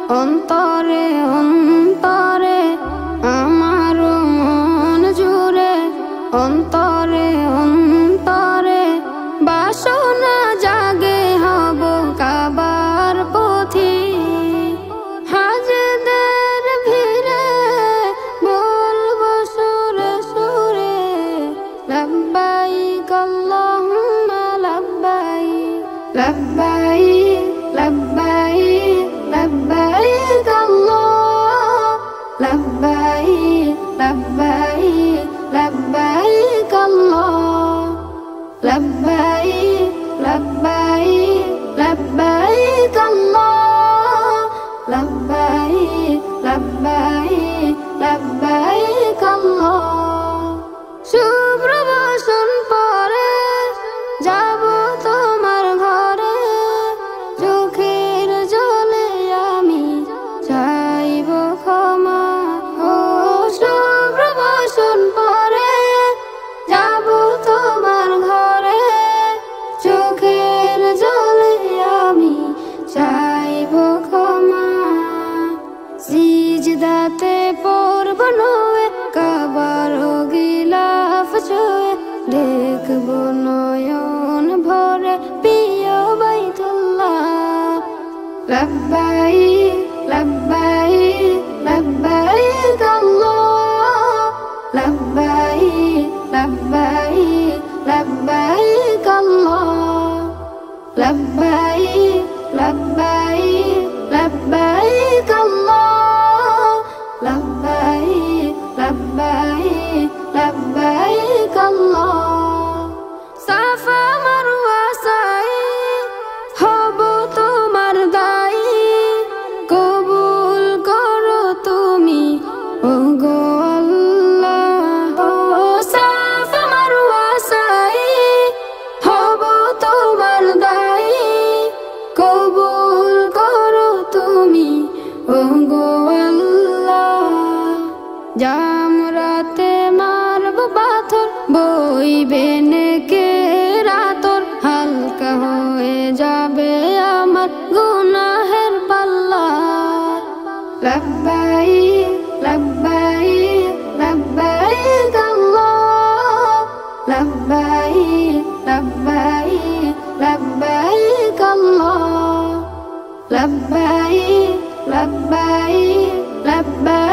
অন্তরে অন্তরে আমার মন জুড়ে, অন্তরে অন্তরে বাসনা জাগে হব কাবার পথি। হাজদের ভিড়ে বলবো সুরে সুরে লব্বাইক আল্লাহুম্মা লব্বাইক, লব্বাইক লব্বাইক লব্বাইক আল্লাহ, লব্বাইক লব্বাইক লব্বাইক আল্লাহ, লব্বাইক লব্বাইক লব্বাইক আল্লাহ, লব্বাইক লব্বাইক লব্বাইক আল্লাহ। শুভ্র বসন পরে যাব তোমার ঘরে, চোখের জলে আমি চাইব ক্ষমা। ও শুভ্র বসন পরে যাব তোমার ঘরে, চোখের জলে আমি চাইব ক্ষমা। সিজদাতে পড়ব নয়ে কাবার গিলাফ ছুঁয়ে, দেখব নয়ন ভরে প্রিয় বাইতুল্লাহ। লব্বাইক লব্বাইক লব্বাইক আল্লাহ, লব্বাইক লব্বাইক লব্বাইক আল্লাহ, লব্বাইক লব্বাইক লব্বাইক আল্লাহ, লব্বাইক লব্বাইক লব্বাইক আল্লাহ। সাফা মারওয়া সাই হব তোমার দায়ী, কবুল করো তুমি ওগো আল্লাহ। ও সাফা মারওয়া সাই হব তোমার দায়ী, কবুল করো তুমি ওগো আল্লাহ। জামরাতে মারব পাথর, বইবে নেকে রাতর, হালকা হয়ে যাবে আমার গুনাহের পাল্লা। লব্বাইক লব্বাইক লব্বাইক আল্লাহ, লব্বাইক লব্বাইক লব্বাইক আল্লাহ, লব্বাইক লব্বাইক লব্বাইক